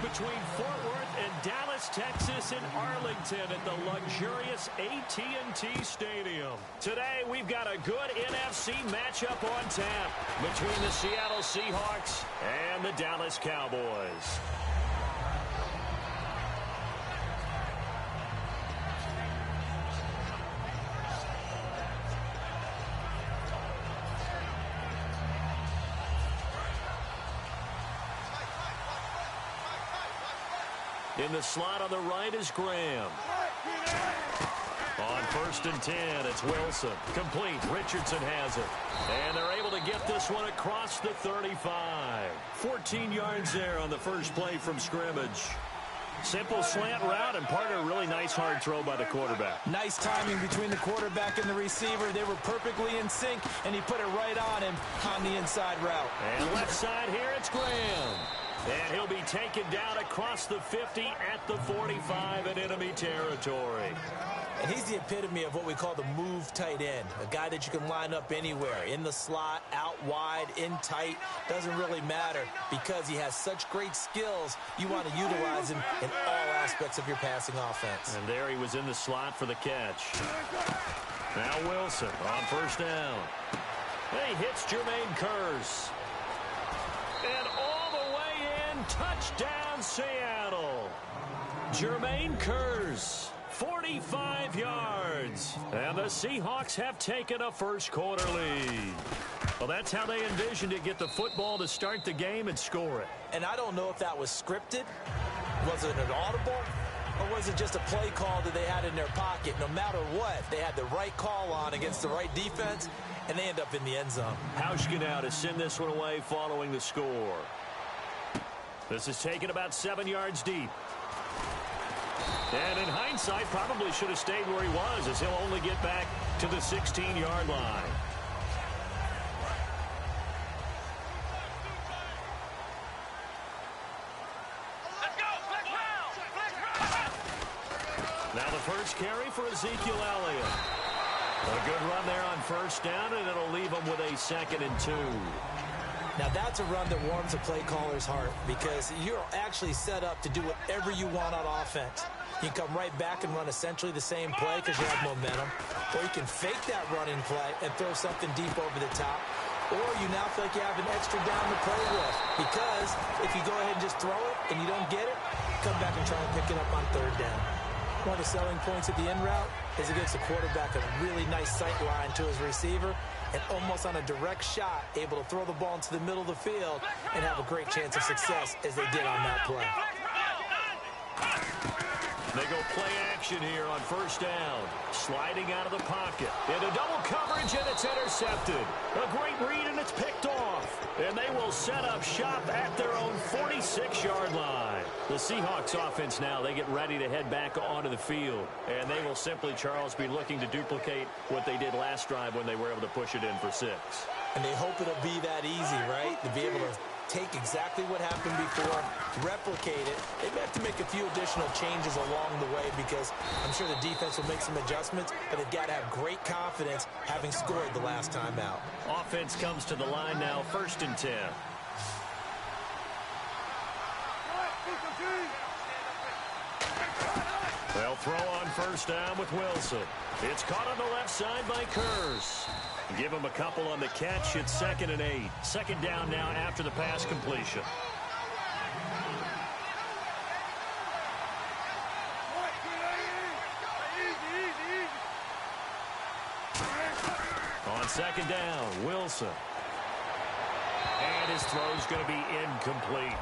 between Fort Worth and Dallas, Texas and Arlington at the luxurious AT&T Stadium. Today, we've got a good NFC matchup on tap between the Seattle Seahawks and the Dallas Cowboys. In the slot on the right is Graham. On 1st and 10, it's Wilson. Complete. Richardson has it. And they're able to get this one across the 35. 14 yards there on the first play from scrimmage. Simple slant route, and part of a really nice hard throw by the quarterback. Nice timing between the quarterback and the receiver. They were perfectly in sync, and he put it right on him on the inside route. And left side here, it's Graham. And he'll be taken down across the 50 at the 45 in enemy territory. And he's the epitome of what we call the move tight end. A guy that you can line up anywhere. In the slot, out wide, in tight. Doesn't really matter because he has such great skills. You want to utilize him in all aspects of your passing offense. And there he was in the slot for the catch. Now Wilson on 1st down. And he hits Jermaine Kearse. And all the way in, touchdown Seattle. Jermaine Kearse, 45 yards. And the Seahawks have taken a first-quarter lead. Well, that's how they envisioned it, get the football to start the game and score it. And I don't know if that was scripted. Was it an audible? Or was it just a play call that they had in their pocket? No matter what, they had the right call on against the right defense, and they end up in the end zone. Hauschka now to send this one away following the score. This is taken about 7 yards deep. And in hindsight, probably should have stayed where he was, as he'll only get back to the 16-yard line. Now the first carry for Ezekiel Elliott. A good run there on 1st down, and it'll leave him with a 2nd and 2. Now that's a run that warms a play caller's heart because you're actually set up to do whatever you want on offense. You can come right back and run essentially the same play because you have momentum, or you can fake that running play and throw something deep over the top, or you now feel like you have an extra down to play with because if you go ahead and just throw it and you don't get it, come back and try and pick it up on 3rd down. One of the selling points of the in route is it gives the quarterback a really nice sight line to his receiver and almost on a direct shot able to throw the ball into the middle of the field and have a great chance of success as they did on that play. They go play action here on 1st down. Sliding out of the pocket. Into double coverage, and it's intercepted. A great read, and it's picked off. And they will set up shop at their own 46-yard line. The Seahawks offense now, they get ready to head back onto the field. And they will simply, Charles, be looking to duplicate what they did last drive when they were able to push it in for 6. And they hope it'll be that easy, right? To be able to take exactly what happened before, replicate it. They may have to make a few additional changes along the way because I'm sure the defense will make some adjustments, but they've got to have great confidence having scored the last time out. Offense comes to the line now, 1st and 10. They'll throw on 1st down with Wilson. It's caught on the left side by Kearse. Give him a couple on the catch. It's 2nd and 8. 2nd down now after the pass completion. On 2nd down, Wilson. And his throw's going to be incomplete.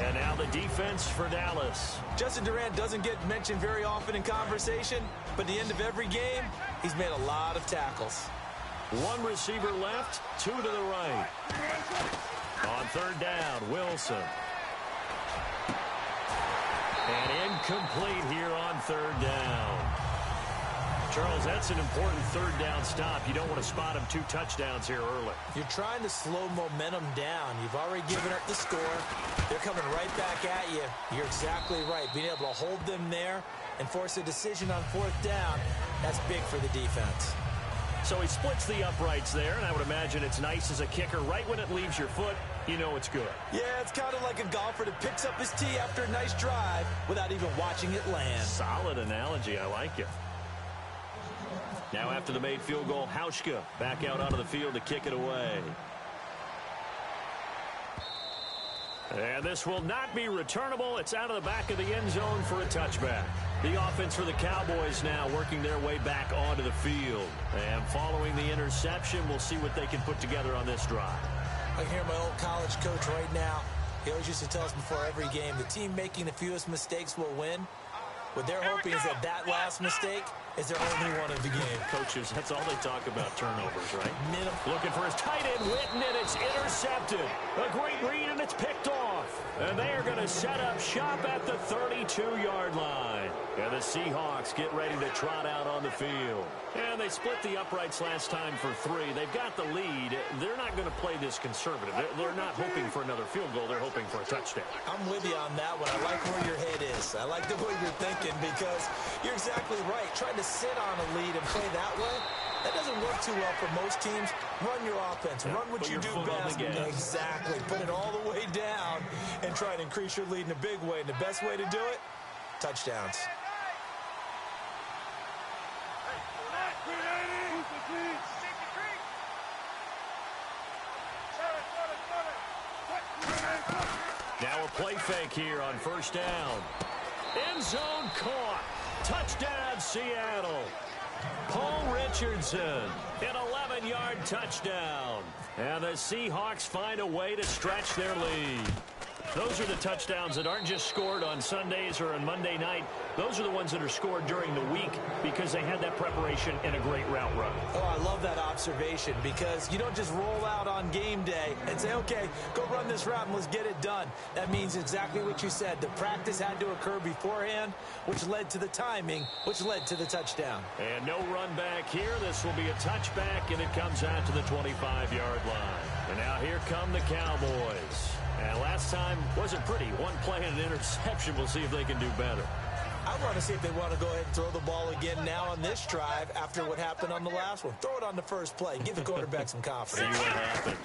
And now the defense for Dallas. Justin Durant doesn't get mentioned very often in conversation, but at the end of every game, he's made a lot of tackles. 1 receiver left, 2 to the right. On 3rd down, Wilson. And incomplete here on 3rd down. Charles, that's an important 3rd down stop. You don't want to spot him 2 touchdowns here early. You're trying to slow momentum down. You've already given up the score. They're coming right back at you. You're exactly right. Being able to hold them there and force a decision on 4th down, that's big for the defense. So he splits the uprights there, and I would imagine it's nice as a kicker right when it leaves your foot. you know it's good. Yeah, it's kind of like a golfer that picks up his tee after a nice drive without even watching it land. Solid analogy. I like it. Now after the made field goal, Hauschka back out onto the field to kick it away. And this will not be returnable. It's out of the back of the end zone for a touchback. The offense for the Cowboys now working their way back onto the field. And following the interception, we'll see what they can put together on this drive. I hear my old college coach right now. He always used to tell us before every game, the team making the fewest mistakes will win. What they're hoping is that last mistake is their only one of the game. Coaches, that's all they talk about, turnovers, right? Minimum. Looking for his tight end, Witten, and it's intercepted. A great read, and it's picked off. And they are going to set up shop at the 32-yard line. And the Seahawks get ready to trot out on the field. And they split the uprights last time for 3. They've got the lead. They're not going to play this conservative. They're not hoping for another field goal. They're hoping for a touchdown. I'm with you on that one. I like where your head is. I like the way you're thinking because you're exactly right. Trying to sit on a lead and play that way, that doesn't work too well for most teams. Run your offense. Run what you do best. Exactly. Put it all the way down and try and increase your lead in a big way. And the best way to do it, touchdowns. Now a play fake here on first down. End zone caught. Touchdown, Seattle. Paul Richardson, an 11-yard touchdown. And the Seahawks find a way to stretch their lead. Those are the touchdowns that aren't just scored on Sundays or on Monday night. Those are the ones that are scored during the week because they had that preparation and a great route run. Oh, I love that observation because you don't just roll out on game day and say, okay, go run this route and let's get it done. That means exactly what you said. The practice had to occur beforehand, which led to the timing, which led to the touchdown. And no run back here. This will be a touchback, and it comes out to the 25-yard line. And now here come the Cowboys. And last time wasn't pretty. One play and an interception. We'll see if they can do better. I want to see if they want to go ahead and throw the ball again now on this drive after what happened on the last one. Throw it on the first play. Give the quarterback some confidence. See what happens.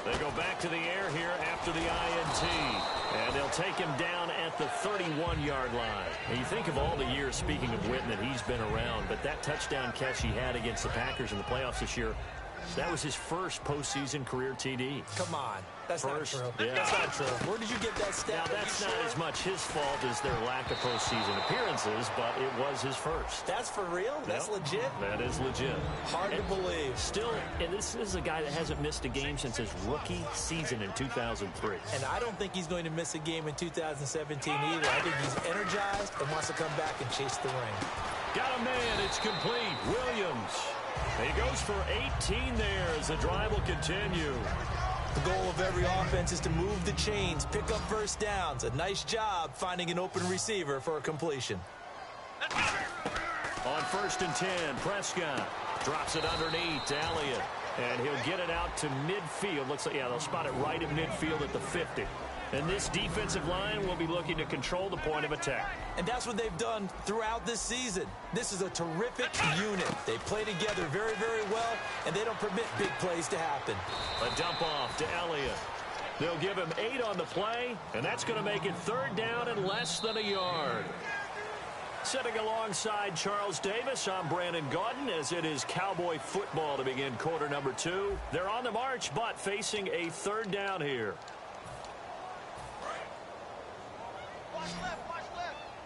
They go back to the air here after the INT. And they'll take him down at the 31-yard line. And you think of all the years, speaking of Witten, that he's been around. But that touchdown catch he had against the Packers in the playoffs this year, that was his first postseason career TD. Come on. That's first, not true. Yeah. That's not true. Where did you get that stat? Now, that's not as much his fault as their lack of postseason appearances, but it was his first. That's for real? That's legit? That is legit. Hard to believe. Still, and this is a guy that hasn't missed a game since his rookie season in 2003. And I don't think he's going to miss a game in 2017 either. I think he's energized and wants to come back and chase the ring. Got a man. It's complete. Williams. He goes for 18 there as the drive will continue. The goal of every offense is to move the chains, pick up first downs. A nice job finding an open receiver for a completion. On 1st and 10, Prescott drops it underneath to Elliott. And he'll get it out to midfield. Looks like, yeah, they'll spot it right at midfield at the 50. And this defensive line will be looking to control the point of attack. And that's what they've done throughout this season. This is a terrific unit. They play together very, very well, and they don't permit big plays to happen. A dump off to Elliott. They'll give him 8 on the play, and that's going to make it 3rd down and less than a yard. Sitting alongside Charles Davis, I'm Brandon Gaudin, as it is Cowboy football to begin quarter number 2. They're on the march, but facing a 3rd down here. Watch left,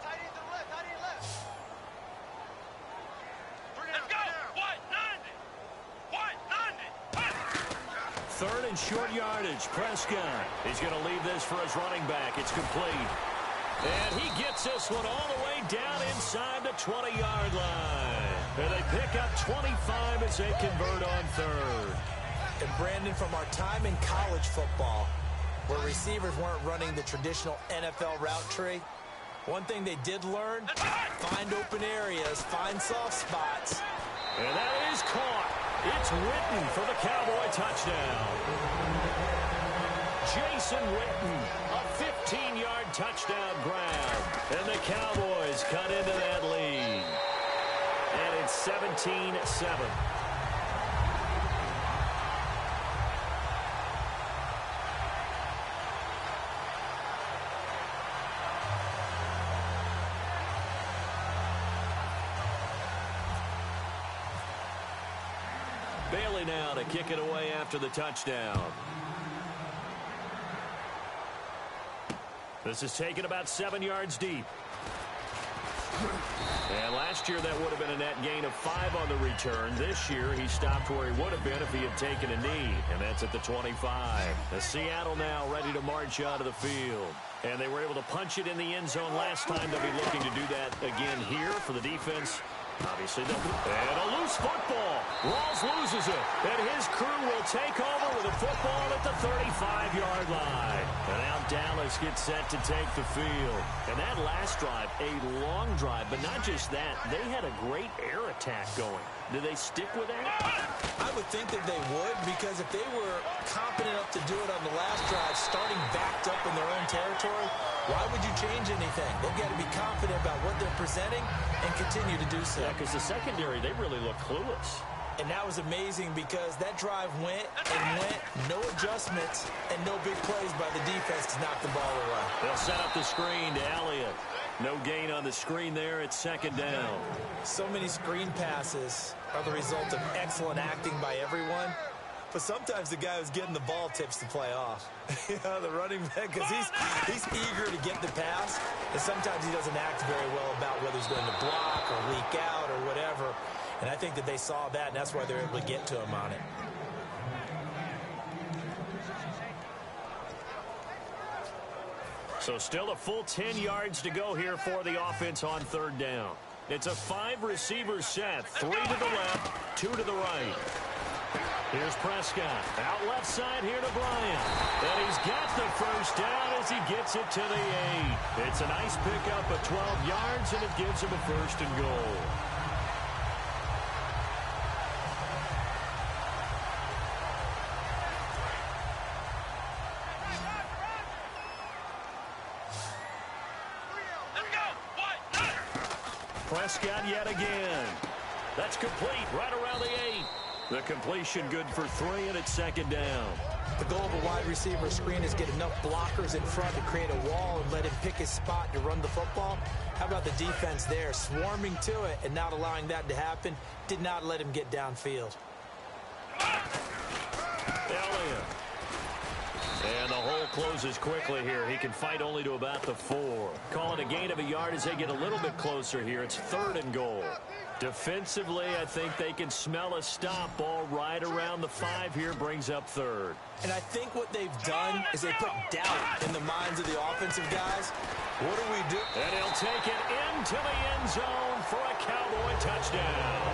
tight end to the left, tight end left. Let's go, what, 90, 3rd and short yardage, Prescott. He's going to leave this for his running back. It's complete. And he gets this one all the way down inside the 20-yard line. And they pick up 25 as they convert on 3rd. And Brandon, from our time in college football, where receivers weren't running the traditional NFL route tree, one thing they did learn, find open areas, find soft spots. And that is caught. It's Witten for the Cowboy touchdown. Jason Witten, a 15-yard touchdown grab. And the Cowboys cut into that lead. And it's 17-7. Bailey now to kick it away after the touchdown. This is taken about 7 yards deep. And last year that would have been a net gain of 5 on the return. This year he stopped where he would have been if he had taken a knee, and that's at the 25. The Seattle now ready to march out of the field. And they were able to punch it in the end zone last time. They'll be looking to do that again here for the defense. Obviously, and a loose football. Rawls loses it, and his crew will take over with a football at the 35-yard line. And now Dallas gets set to take the field. And that last drive, a long drive, but not just that. They had a great air attack going. Do they stick with that? I would think that they would, because if they were confident enough to do it on the last drive, starting backed up in their own territory, why would you change anything? They've got to be confident about what they're presenting and continue to do so. Yeah, because the secondary, they really look clueless. And that was amazing because that drive went and went, no adjustments, and no big plays by the defense to knock the ball away. They'll set up the screen to Elliott. No gain on the screen there. It's second down. So many screen passes are the result of excellent acting by everyone. But sometimes the guy who's getting the ball tips the play off. You know, the running back, because he's eager to get the pass, and sometimes he doesn't act very well about whether he's going to block or leak out or whatever. And I think that they saw that, and that's why they're able to get to him on it. So still a full 10 yards to go here for the offense on third down. It's a 5-receiver set, 3 to the left, 2 to the right. Here's Prescott. Out left side here to Bryant. And he's got the first down as he gets it to the 8. It's a nice pickup of 12 yards, and it gives him a first and goal. Prescott yet again. That's complete right around the 8. The completion good for 3, and it's second down. The goal of a wide receiver screen is get enough blockers in front to create a wall and let him pick his spot to run the football. How about the defense there, swarming to it and not allowing that to happen? Did not let him get downfield. Elliott. And the hole closes quickly here. He can fight only to about the 4. Call it a gain of a yard as they get a little bit closer here. It's third and goal. Defensively, I think they can smell a stop. Ball right around the 5 here, brings up third. And I think what they've done is they put doubt in the minds of the offensive guys. What do we do? And he'll take it into the end zone for a Cowboy touchdown.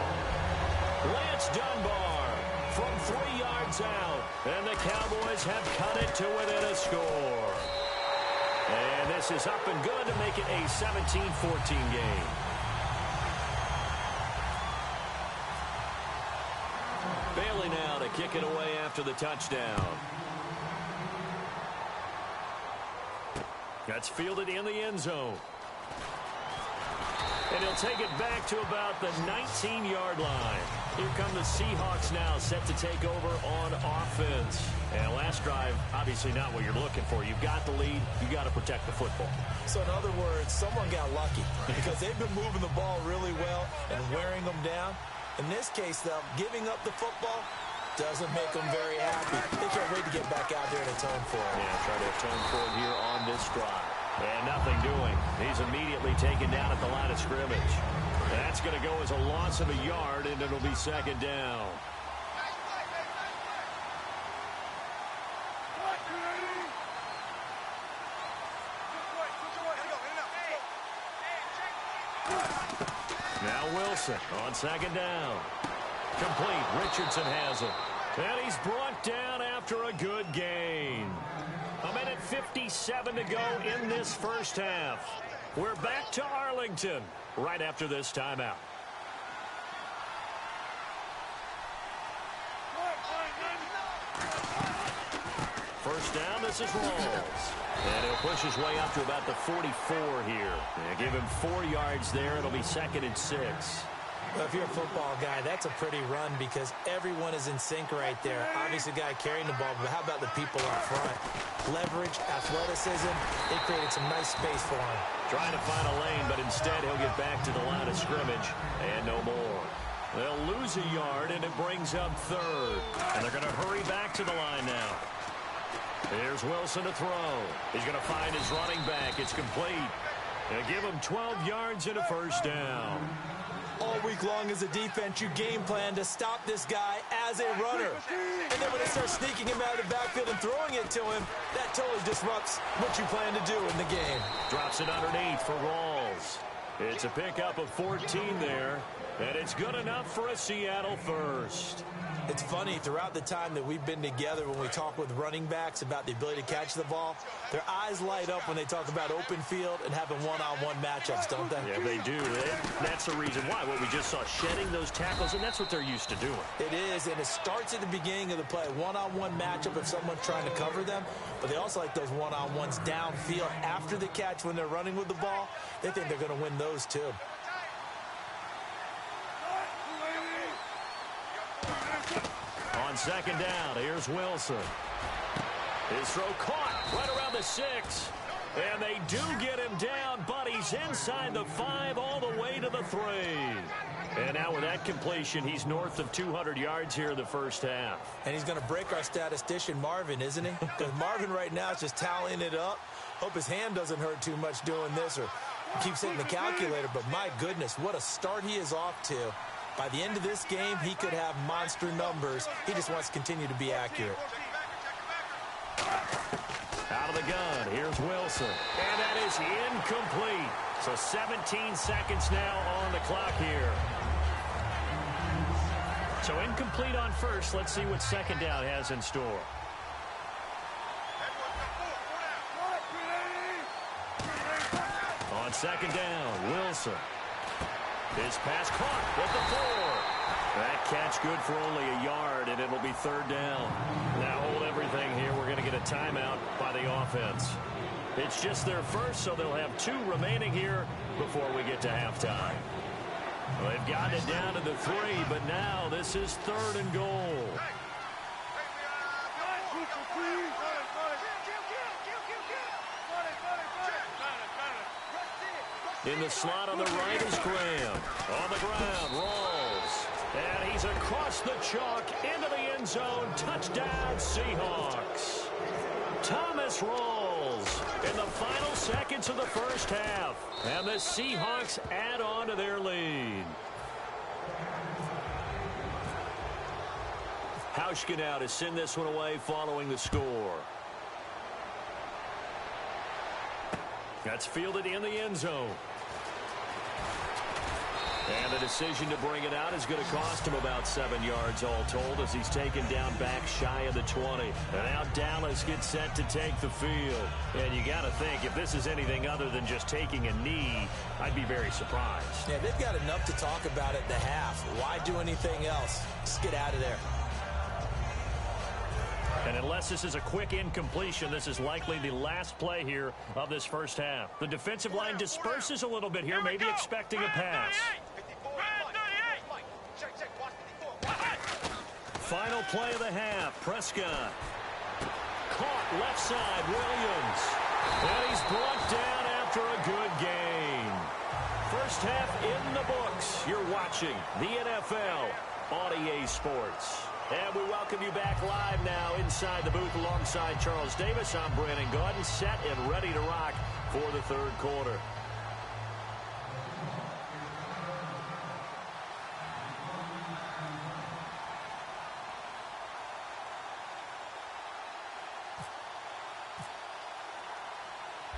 Lance Dunbar from 3 yards out. And the Cowboys have cut it to within a score. And this is up and good to make it a 17-14 game. Bailey now to kick it away after the touchdown. That's fielded in the end zone. And he'll take it back to about the 19-yard line. Here come the Seahawks now, set to take over on offense. And last drive, obviously not what you're looking for. You've got the lead. You've got to protect the football. So in other words, someone got lucky because they've been moving the ball really well and wearing them down. In this case, though, giving up the football doesn't make them very happy. They can't wait to get back out there and atone for it. Yeah, try to atone for it here on this drive. And nothing doing. He's immediately taken down at the line of scrimmage. That's going to go as a loss of a yard, and it'll be second down. Now Wilson on second down. Complete. Richardson has it. And he's brought down after a good gain. A minute 57 to go in this first half. We're back to Arlington right after this timeout. First down, this is Rawls. And he'll push his way up to about the 44 here. And give him 4 yards there. It'll be second and 6. Well, if you're a football guy, that's a pretty run because everyone is in sync right there. Obviously, the guy carrying the ball, but how about the people up front? Leverage, athleticism, they created some nice space for him. Trying to find a lane, but instead he'll get back to the line of scrimmage and no more. They'll lose a yard, and it brings up third. And they're going to hurry back to the line now. Here's Wilson to throw. He's going to find his running back. It's complete. They'll give him 12 yards and a first down. All week long as a defense, you game plan to stop this guy as a runner. And then when they start sneaking him out of the backfield and throwing it to him, that totally disrupts what you plan to do in the game. Drops it underneath for Rawls. It's a pickup of 14 there, and it's good enough for a Seattle first. It's funny, throughout the time that we've been together, when we talk with running backs about the ability to catch the ball, their eyes light up when they talk about open field and having one-on-one matchups, don't they? Yeah, they do. That's the reason why. What we just saw, shedding those tackles, and that's what they're used to doing. It is, and it starts at the beginning of the play. One-on-one matchup if someone's trying to cover them, but they also like those one-on-ones downfield after the catch when they're running with the ball. They think they're going to win those too. On second down, here's Wilson. His throw caught right around the 6. And they do get him down, but he's inside the 5 all the way to the 3. And now with that completion, he's north of 200 yards here in the first half. And he's going to break our statistician, Marvin, isn't he? Because Marvin right now is just tallying it up. Hope his hand doesn't hurt too much doing this or keeps hitting the calculator. But my goodness, what a start he is off to. By the end of this game, he could have monster numbers. He just wants to continue to be accurate. Out of the gun, here's Wilson. And that is incomplete. So 17 seconds now on the clock here. So incomplete on first. Let's see what second down has in store. On second down, Wilson. His pass caught with the 4. That catch good for only a yard, and it'll be third down. Now hold everything here. We're going to get a timeout by the offense. It's just their first, so they'll have 2 remaining here before we get to halftime. Well, they've gotten it down to the 3, but now this is third and goal. In the slot on the right is Graham. On the ground, Rawls. And he's across the chalk into the end zone. Touchdown, Seahawks. Thomas Rawls in the final seconds of the first half. And the Seahawks add on to their lead. Hauschka now to send this one away following the score. That's fielded in the end zone. And the decision to bring it out is going to cost him about 7 yards all told as he's taken down back shy of the 20. And now Dallas gets set to take the field. And you got to think, if this is anything other than just taking a knee, I'd be very surprised. Yeah, they've got enough to talk about at the half. Why do anything else? Just get out of there. And unless this is a quick incompletion, this is likely the last play here of this first half. The defensive line disperses a little bit here, maybe expecting a pass. Final play of the half, Prescott. Caught left side, Williams. And he's brought down after a good gain. First half in the books. You're watching the NFL on EA Sports. And we welcome you back live now inside the booth alongside Charles Davis. I'm Brandon Gaudin, set and ready to rock for the third quarter.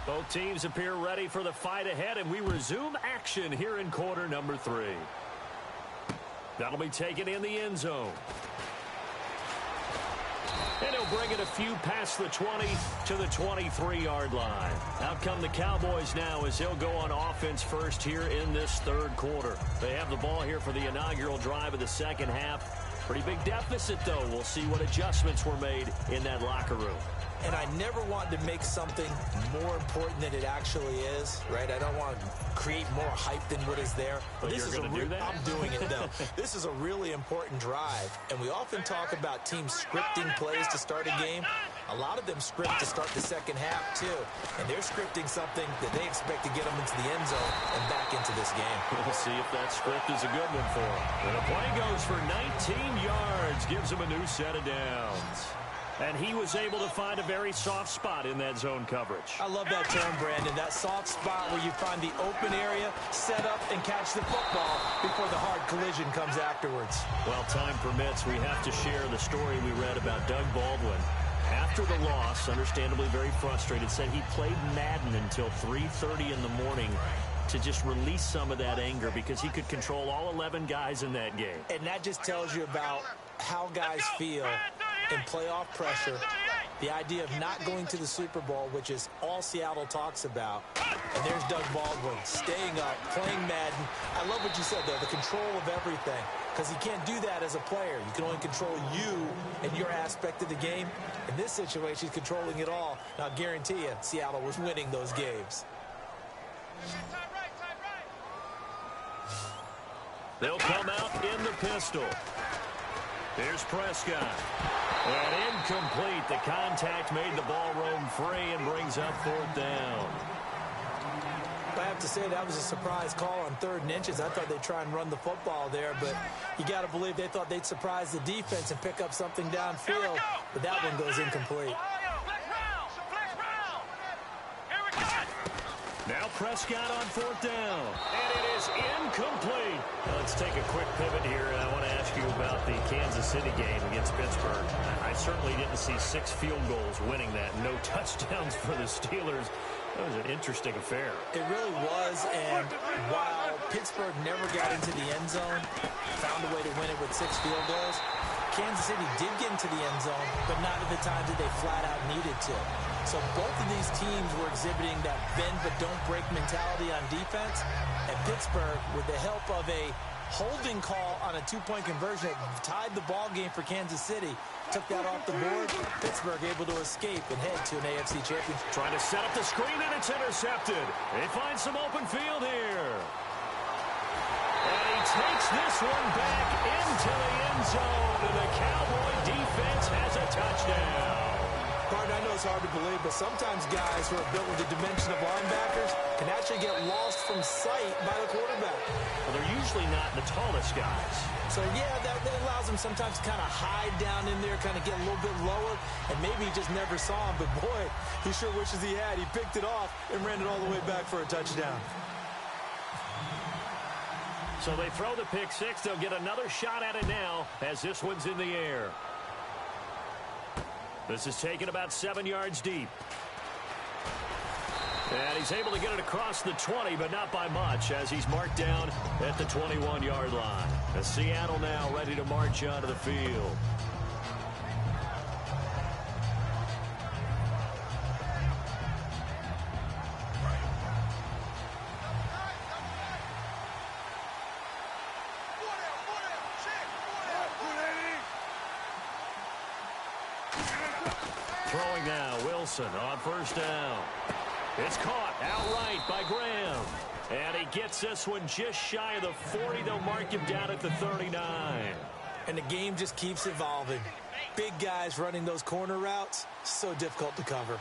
Both teams appear ready for the fight ahead, and we resume action here in quarter number 3. That'll be taken in the end zone. And he'll bring it a few past the 20 to the 23-yard line. Out come the Cowboys now as they'll go on offense first here in this third quarter. They have the ball here for the inaugural drive of the second half. Pretty big deficit, though. We'll see what adjustments were made in that locker room. And I never want to make something more important than it actually is, right? I don't want to create more hype than what is there. But this is going to do that? I'm doing it, though. This is a really important drive, and we often talk about teams scripting plays to start a game. A lot of them script to start the second half, too. And they're scripting something that they expect to get them into the end zone and back into this game. We'll see if that script is a good one for them. And the play goes for 19 yards, gives them a new set of downs. And he was able to find a very soft spot in that zone coverage. I love that term, Brandon. That soft spot where you find the open area, set up, and catch the football before the hard collision comes afterwards. While time permits, we have to share the story we read about Doug Baldwin. After the loss, understandably very frustrated, said he played Madden until 3:30 in the morning to just release some of that anger because he could control all 11 guys in that game. And that just tells you about how guys feel in playoff pressure, the idea of not going to the Super Bowl, which is all Seattle talks about. And there's Doug Baldwin staying up, playing Madden. I love what you said, though, the control of everything, because you can't do that as a player. You can only control you and your aspect of the game. In this situation, he's controlling it all. And I'll guarantee you, Seattle was winning those games. They'll come out in the pistol. Here's Prescott. And incomplete. The contact made the ball roam free and brings up 4th down. I have to say that was a surprise call on 3rd and inches. I thought they'd try and run the football there, but you got to believe they thought they'd surprise the defense and pick up something downfield. But that one goes incomplete. Now Prescott on 4th down. And it is incomplete. Let's take a quick pivot here, and I want to ask you about the Kansas City game against Pittsburgh. I certainly didn't see 6 field goals winning that. No touchdowns for the Steelers. That was an interesting affair. It really was, and while Pittsburgh never got into the end zone, found a way to win it with 6 field goals, Kansas City did get into the end zone, but not at the times that they flat out needed to. So both of these teams were exhibiting that bend but don't break mentality on defense. And Pittsburgh, with the help of a holding call on a 2-point conversion that tied the ball game for Kansas City, took that off the board. Pittsburgh able to escape and head to an AFC championship. Trying to set up the screen, and it's intercepted. They find some open field here. And he takes this one back into the end zone, and the Cowboy defense has a touchdown. Pardon, I know it's hard to believe, but sometimes guys who are built with the dimension of linebackers can actually get lost from sight by the quarterback. Well, they're usually not the tallest guys. So, yeah, that allows them sometimes to kind of hide down in there, kind of get a little bit lower, and maybe he just never saw him. But, boy, he sure wishes he had. He picked it off and ran it all the way back for a touchdown. So they throw the pick 6. They'll get another shot at it now as this one's in the air. This is taken about 7 yards deep. And he's able to get it across the 20, but not by much, as he's marked down at the 21-yard line. And Seattle now ready to march onto the field. Throwing now, Wilson on 1st down. It's caught outright by Graham. And he gets this one just shy of the 40. They'll mark him down at the 39. And the game just keeps evolving. Big guys running those corner routes, so difficult to cover.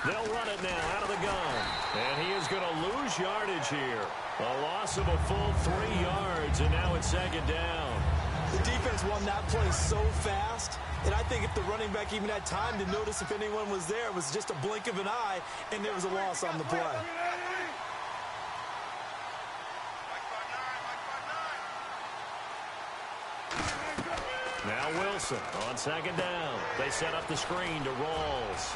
They'll run it now out of the gun. And he is going to lose yardage here. A loss of a full 3 yards, and now it's 2nd down. The defense won that play so fast, and I think if the running back even had time to notice if anyone was there, it was just a blink of an eye, and there was a loss on the play. Now Wilson on 2nd down. They set up the screen to Rawls.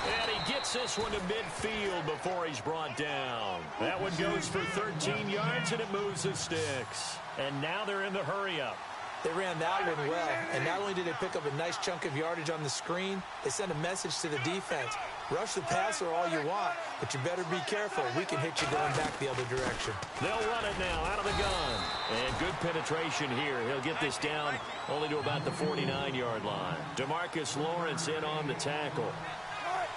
And he gets this one to midfield before he's brought down. That one goes for 13 yards, and it moves the sticks. And now they're in the hurry-up. They ran that one well, and not only did they pick up a nice chunk of yardage on the screen, they sent a message to the defense. Rush the passer all you want, but you better be careful. We can hit you going back the other direction. They'll run it now out of the gun. And good penetration here. He'll get this down only to about the 49-yard line. DeMarcus Lawrence in on the tackle.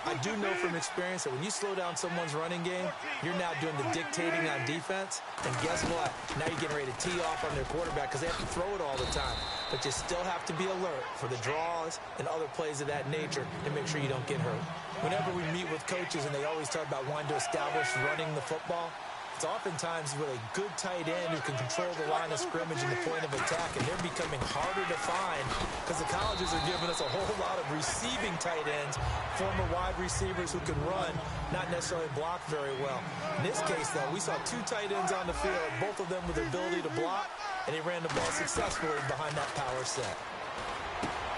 I do know from experience that when you slow down someone's running game, you're now doing the dictating on defense. And guess what? Now you're getting ready to tee off on their quarterback because they have to throw it all the time. But you still have to be alert for the draws and other plays of that nature to make sure you don't get hurt. Whenever we meet with coaches and they always talk about wanting to establish running the football, it's oftentimes with a good tight end who can control the line of scrimmage and the point of attack, and they're becoming harder to find because the colleges are giving us a whole lot of receiving tight ends, former wide receivers who can run, not necessarily block very well. In this case, though, we saw two tight ends on the field, both of them with the ability to block, and they ran the ball successfully behind that power set.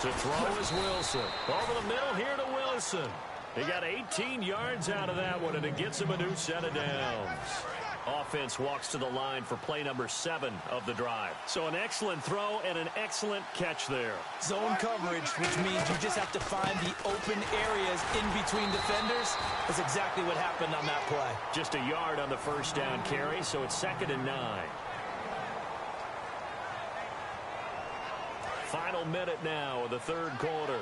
To throw is Wilson. Over the middle here to Wilson. He got 18 yards out of that one, and it gets him a new set of downs. Offense walks to the line for play number 7 of the drive. So an excellent throw and an excellent catch there. Zone coverage, which means you just have to find the open areas in between defenders. That's exactly what happened on that play. Just a yard on the first down carry, so it's 2nd and 9. Final minute now of the third quarter.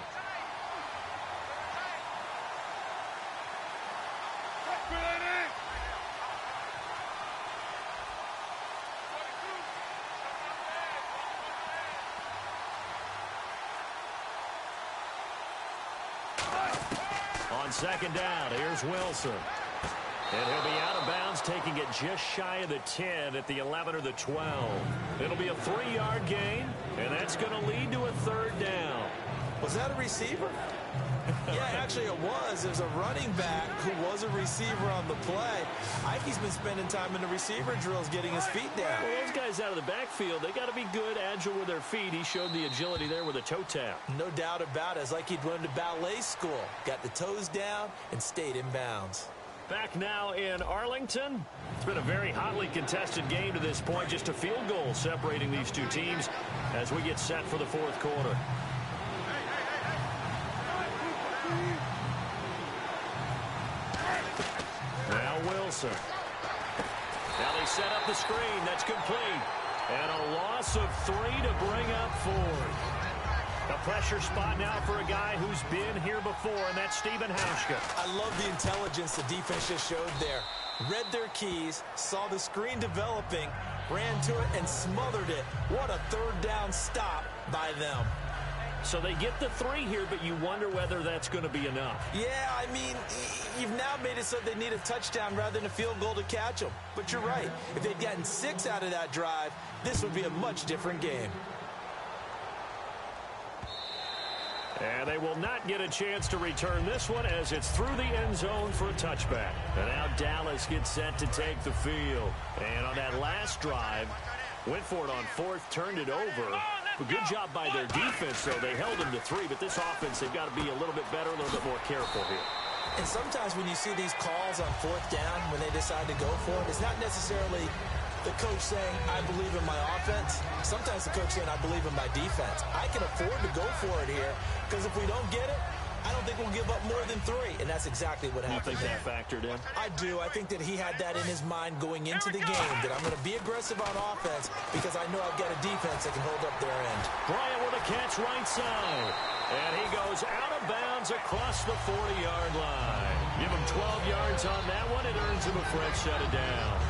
On 2nd down, here's Wilson. And he'll be out of bounds, taking it just shy of the 10 at the 11 or the 12. It'll be a 3-yard gain, and that's going to lead to a 3rd down. Was that a receiver? Yeah, actually it was. There's a running back who was a receiver on the play. Ike's been spending time in the receiver drills getting his feet down. Well, those guys out of the backfield, they got to be good, agile with their feet. He showed the agility there with a toe tap. No doubt about it. It's like he'd run to ballet school. Got the toes down and stayed in bounds. Back now in Arlington. It's been a very hotly contested game to this point. Just a field goal separating these two teams as we get set for the 4th quarter. Now Wilson. Now they set up the screen. That's complete. And a loss of 3 to bring up 4th. A pressure spot now for a guy who's been here before, and that's Stephen Hauschka. I love the intelligence the defense just showed there. Read their keys, saw the screen developing, ran to it, and smothered it. What a 3rd down stop by them. So they get the 3 here, but you wonder whether that's going to be enough. Yeah, I mean, you've now made it so they need a touchdown rather than a field goal to catch them. But you're right. If they'd gotten 6 out of that drive, this would be a much different game. And they will not get a chance to return this one as it's through the end zone for a touchback. And now Dallas gets set to take the field. And on that last drive, went for it on 4th, turned it over. A good job by their defense, though. They held them to 3, but this offense, they've got to be a little bit better, a little bit more careful here. And sometimes when you see these calls on 4th down, when they decide to go for it, it's not necessarily the coach saying, I believe in my offense. Sometimes the coach saying, I believe in my defense. I can afford to go for it here because if we don't get it, I don't think we'll give up more than 3. And that's exactly what happened. You think that factored in? I do. I think that he had that in his mind going into the game, that I'm going to be aggressive on offense because I know I've got a defense that can hold up their end. Bryant with a catch right side. And he goes out of bounds across the 40-yard line. Give him 12 yards on that one. It earns him a fresh set of downs.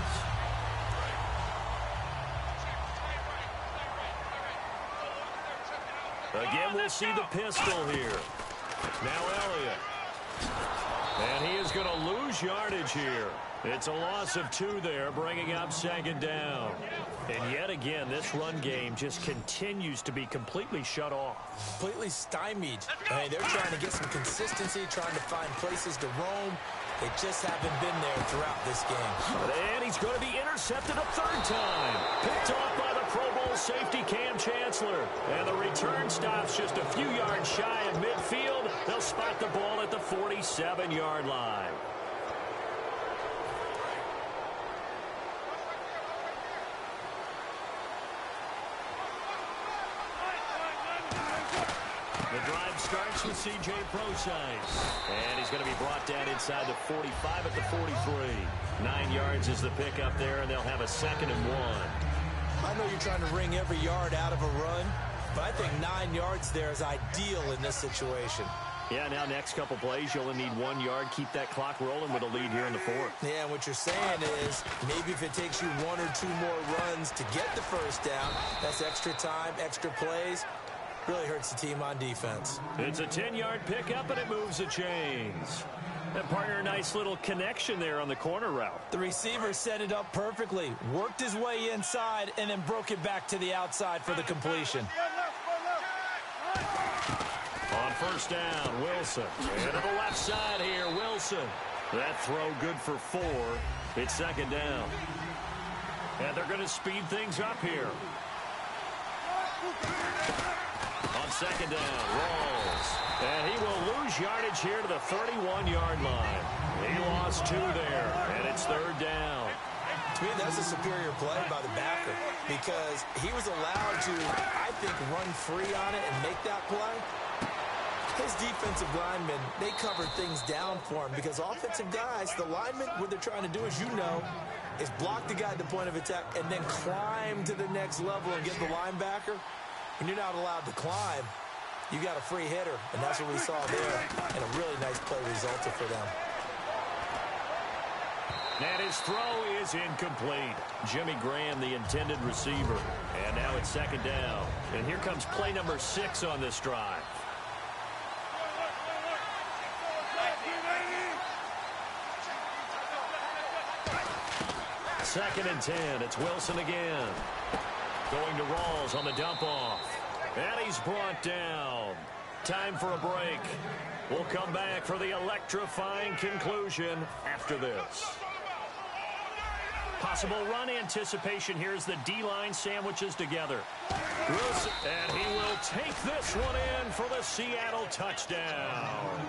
Again, we'll see the pistol here. Now Elliott. And he is going to lose yardage here. It's a loss of 2 there, bringing up 2nd down. And yet again, this run game just continues to be completely shut off. Completely stymied. I mean, they're trying to get some consistency, trying to find places to roam. They just haven't been there throughout this game. And he's going to be intercepted a 3rd time. Picked off by the Pro Bowl safety Cam Chancellor. And the return stops just a few yards shy of midfield. They'll spot the ball at the 47-yard line. The drive starts with C.J. Prosise. And he's going to be brought down inside the 45 at the 43. 9 yards is the pickup there, and they'll have a 2nd and 1. I know you're trying to wring every yard out of a run, but I think 9 yards there is ideal in this situation. Yeah, now next couple plays, you only need 1 yard. Keep that clock rolling with a lead here in the fourth. Yeah, and what you're saying is maybe if it takes you 1 or 2 more runs to get the first down, that's extra time, extra plays. Really hurts the team on defense. It's a 10-yard pickup, and it moves the chains. And partner, a nice little connection there on the corner route. The receiver set it up perfectly, worked his way inside, and then broke it back to the outside for the completion. On first down, Wilson. And to the left side here, Wilson. That throw good for 4. It's second down. And they're going to speed things up here. On second down, Rawls. And he will lose yardage here to the 31-yard line. He lost 2 there, and it's third down. To me, that's a superior play by the backer because he was allowed to, I think, run free on it and make that play. His defensive linemen, they covered things down for him because offensive guys, the linemen, what they're trying to do, as you know, is block the guy at the point of attack and then climb to the next level and get the linebacker. When you're not allowed to climb, you got a free hitter, and that's what we saw there, and a really nice play resulted for them. And his throw is incomplete. Jimmy Graham, the intended receiver. And now it's second down. And here comes play number 6 on this drive. Second and 10. It's Wilson again. Going to Rawls on the dump-off. And he's brought down. Time for a break. We'll come back for the electrifying conclusion after this. Possible run anticipation here as the D-line sandwiches together. Wilson, and he will take this one in for the Seattle touchdown.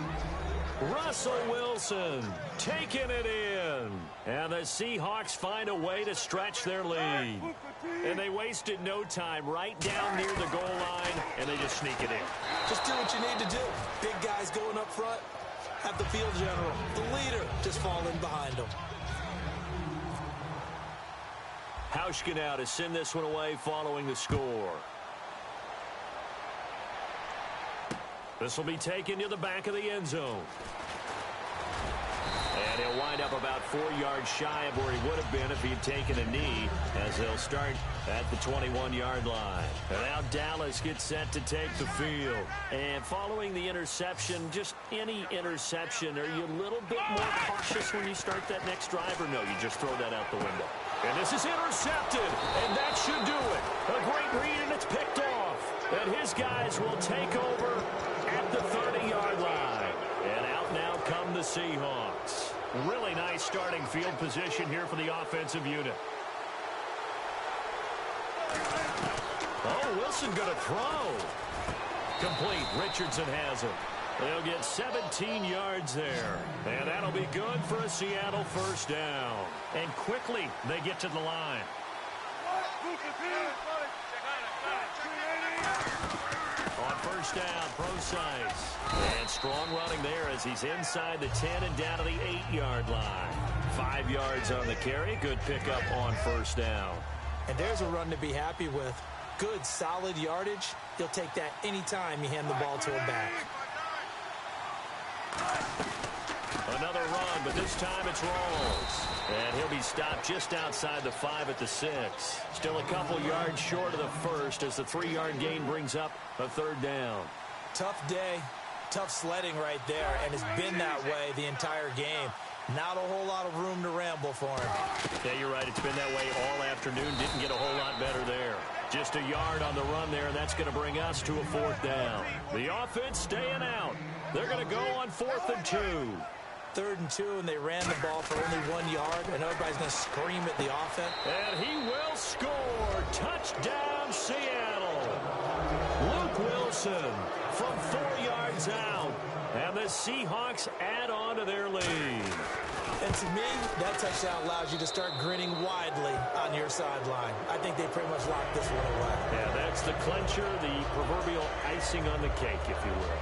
Russell Wilson taking it in. And the Seahawks find a way to stretch their lead. And they wasted no time right down near the goal line, and they just sneak it in. Just do what you need to do. Big guys going up front, have the field general, the leader, just fall in behind them. Hauschka now to send this one away following the score. This will be taken to the back of the end zone. And he'll wind up about 4 yards shy of where he would have been if he had taken a knee, as they'll start at the 21-yard line. And now Dallas gets set to take the field. And following the interception, just any interception, are you a little bit more cautious when you start that next drive, or no, you just throw that out the window? And this is intercepted, and that should do it. A great read, and it's picked off. And his guys will take over at the 30-yard line. And out now come the Seahawks. Really nice starting field position here for the offensive unit. Oh, Wilson going to throw. Complete. Richardson has it. They'll get 17 yards there. And that'll be good for a Seattle first down. And quickly, they get to the line. On first down, Procise. And strong running there as he's inside the 10 and down to the 8-yard line. 5 yards on the carry. Good pickup on first down. And there's a run to be happy with. Good, solid yardage. He'll take that anytime you hand the ball to him back. Another run, but this time it's Rawls. And he'll be stopped just outside the 5 at the 6. Still a couple yards short of the first as the 3-yard gain brings up a third down. Tough day, tough sledding right there, and it's been that way the entire game. Not a whole lot of room to ramble for him. Yeah, you're right. It's been that way all afternoon. Didn't get a whole lot better there. Just a yard on the run there, and that's going to bring us to a fourth down. The offense staying out. They're going to go on 4th and 2. 3rd and 2, and they ran the ball for only 1 yard, and everybody's going to scream at the offense. And he will score. Touchdown, Seattle. Luke Wilson from 4 yards out. And the Seahawks add on to their lead. And to me, that touchdown allows you to start grinning widely on your sideline. I think they pretty much locked this one away. Yeah, that's the clincher, the proverbial icing on the cake, if you will.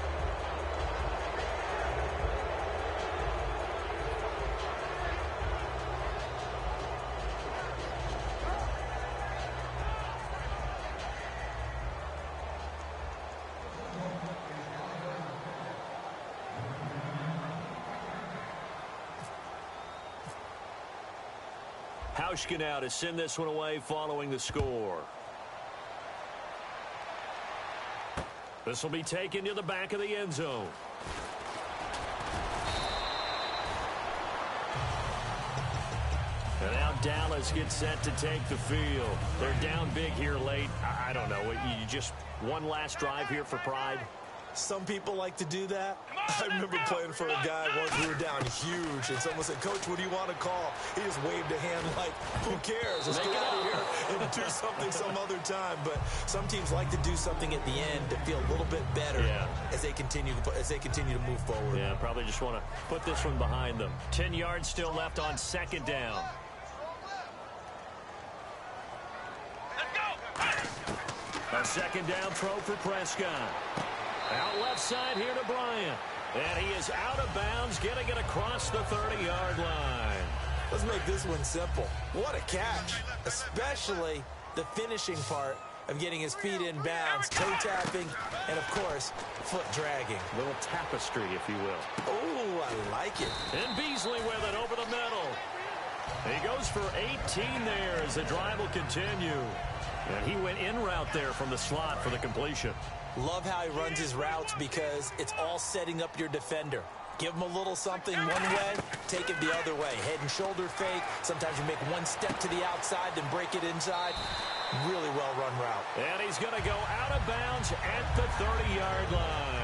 Hauschka now to send this one away following the score. This will be taken to the back of the end zone. And now Dallas gets set to take the field. They're down big here late. I don't know. You just one last drive here for pride? Some people like to do that. I remember playing for a guy once. We were down huge, and someone said, "Coach, what do you want to call?" He just waved a hand like, "Who cares? Let's get out of here and do something some other time." But some teams like to do something at the end to feel a little bit better as they continue to move forward. Yeah, probably just want to put this one behind them. 10 yards still left on second down. A second down throw for Prescott. Out left side here to Bryant. And he is out of bounds, getting it across the 30-yard line. Let's make this one simple. What a catch, especially the finishing part of getting his feet in bounds, toe tapping, and, of course, foot dragging. A little tapestry, if you will. Oh, I like it. And Beasley with it over the middle. He goes for 18 there as the drive will continue. And he went in route there from the slot for the completion. Love how he runs his routes because it's all setting up your defender. Give him a little something one way, take it the other way. Head and shoulder fake. Sometimes you make one step to the outside, then break it inside. Really well-run route. And he's going to go out of bounds at the 30-yard line.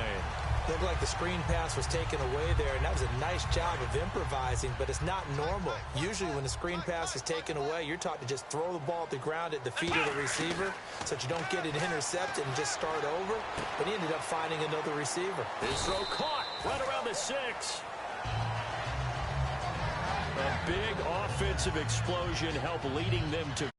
Looked like the screen pass was taken away there, and that was a nice job of improvising, but it's not normal. Usually when the screen pass is taken away, you're taught to just throw the ball at the ground at the feet of the receiver so that you don't get it intercepted and just start over, but he ended up finding another receiver. His throw caught right around the 6. A big offensive explosion helped leading them to